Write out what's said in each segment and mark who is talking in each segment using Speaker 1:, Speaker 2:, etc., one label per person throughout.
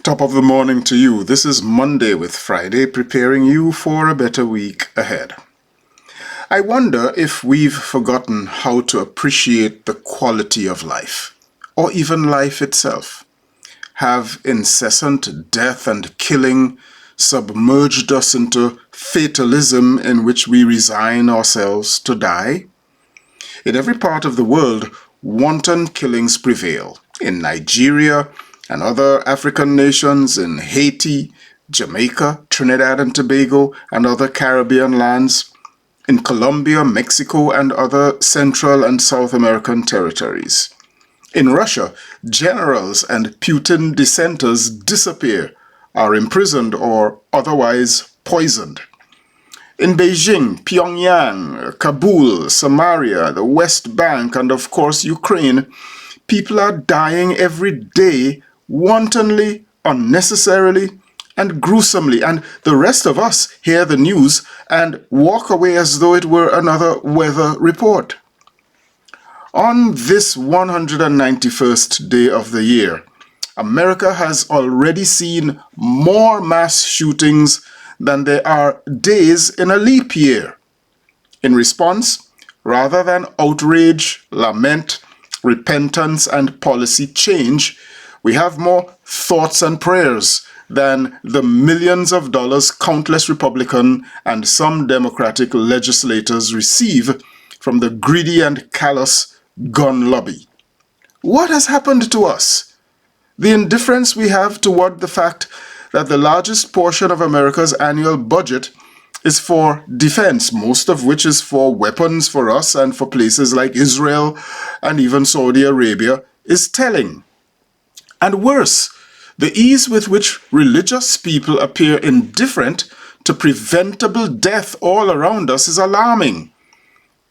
Speaker 1: Top of the morning to you. This is Monday with Friday, preparing you for a better week ahead. I wonder if we've forgotten how to appreciate the quality of life, or even life itself. Have incessant death and killing submerged us into fatalism in which we resign ourselves to die? In every part of the world, wanton killings prevail. In Nigeria and other African nations, in Haiti, Jamaica, Trinidad and Tobago, and other Caribbean lands, in Colombia, Mexico, and other Central and South American territories. In Russia, generals and Putin dissenters disappear, are imprisoned, or otherwise poisoned. In Beijing, Pyongyang, Kabul, Samaria, the West Bank, and of course Ukraine, people are dying every day wantonly, unnecessarily, and gruesomely, and the rest of us hear the news and walk away as though it were another weather report. On this 191st day of the year, America has already seen more mass shootings than there are days in a leap year. In response, rather than outrage, lament, repentance, and policy change, we have more thoughts and prayers than the millions of dollars countless Republican and some Democratic legislators receive from the greedy and callous gun lobby. What has happened to us? The indifference we have toward the fact that the largest portion of America's annual budget is for defense, most of which is for weapons for us and for places like Israel and even Saudi Arabia, is telling. And worse, the ease with which religious people appear indifferent to preventable death all around us is alarming.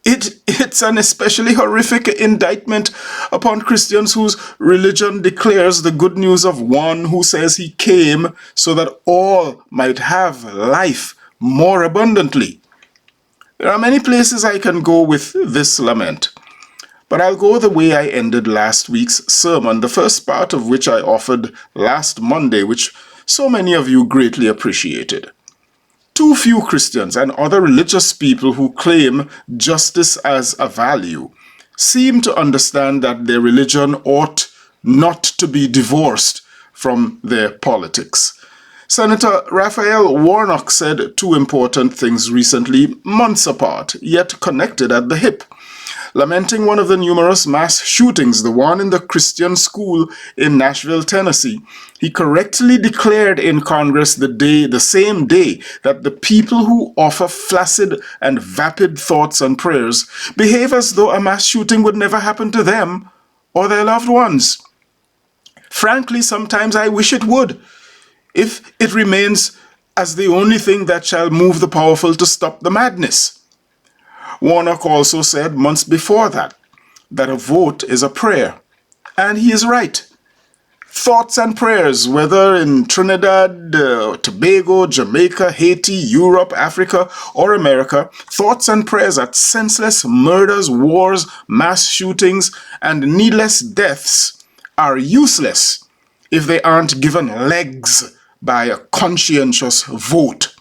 Speaker 1: It's an especially horrific indictment upon Christians whose religion declares the good news of one who says he came so that all might have life more abundantly. There are many places I can go with this lament, but I'll go the way I ended last week's sermon, the first part of which I offered last Monday, which so many of you greatly appreciated. Too few Christians and other religious people who claim justice as a value seem to understand that their religion ought not to be divorced from their politics. Senator Raphael Warnock said two important things recently, months apart, yet connected at the hip. Lamenting one of the numerous mass shootings, the one in the Christian school in Nashville, Tennessee, he correctly declared in Congress the same day that the people who offer flaccid and vapid thoughts and prayers behave as though a mass shooting would never happen to them or their loved ones. Frankly, sometimes I wish it would, if it remains as the only thing that shall move the powerful to stop the madness. Warnock also said months before that a vote is a prayer. And he is right. Thoughts and prayers, whether in Trinidad, Tobago, Jamaica, Haiti, Europe, Africa, or America, thoughts and prayers at senseless murders, wars, mass shootings, and needless deaths are useless if they aren't given legs by a conscientious vote.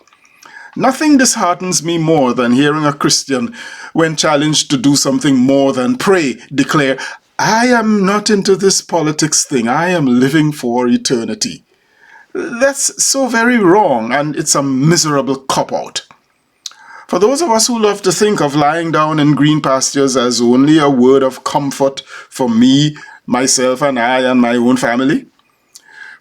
Speaker 1: Nothing disheartens me more than hearing a Christian, when challenged to do something more than pray, declare, I am not into this politics thing. I am living for eternity. That's so very wrong, and it's a miserable cop-out. For those of us who love to think of lying down in green pastures as only a word of comfort for me, myself, and I and my own family,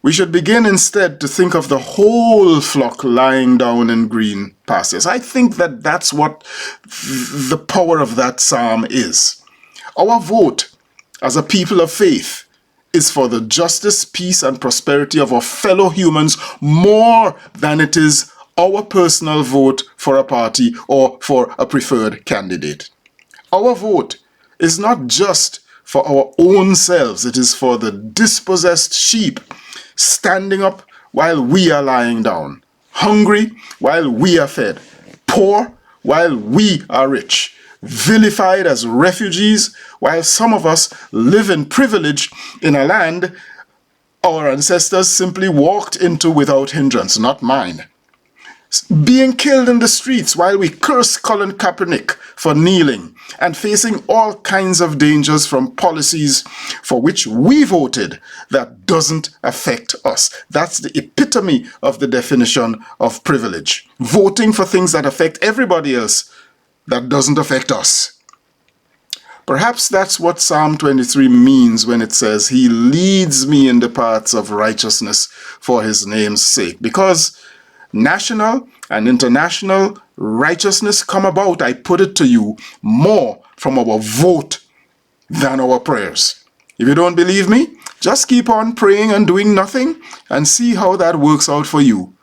Speaker 1: we should begin instead to think of the whole flock lying down in green pastures. I think that that's what the power of that psalm is. Our vote as a people of faith is for the justice, peace, and prosperity of our fellow humans more than it is our personal vote for a party or for a preferred candidate. Our vote is not just for our own selves. It is for the dispossessed sheep standing up while we are lying down, hungry while we are fed, poor while we are rich, vilified as refugees while some of us live in privilege in a land our ancestors simply walked into without hindrance, not mine. Being killed in the streets while we curse Colin Kaepernick for kneeling and facing all kinds of dangers from policies for which we voted that doesn't affect us. That's the epitome of the definition of privilege. Voting for things that affect everybody else that doesn't affect us. Perhaps that's what Psalm 23 means when it says, He leads me in the paths of righteousness for His name's sake. Because national and international righteousness come about, I put it to you, more from our vote than our prayers. If you don't believe me, just keep on praying and doing nothing and see how that works out for you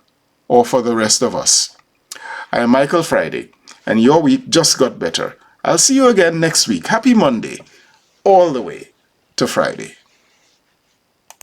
Speaker 1: or for the rest of us. I am Michael Friday, and your week just got better. I'll see you again next week. Happy Monday, all the way to Friday.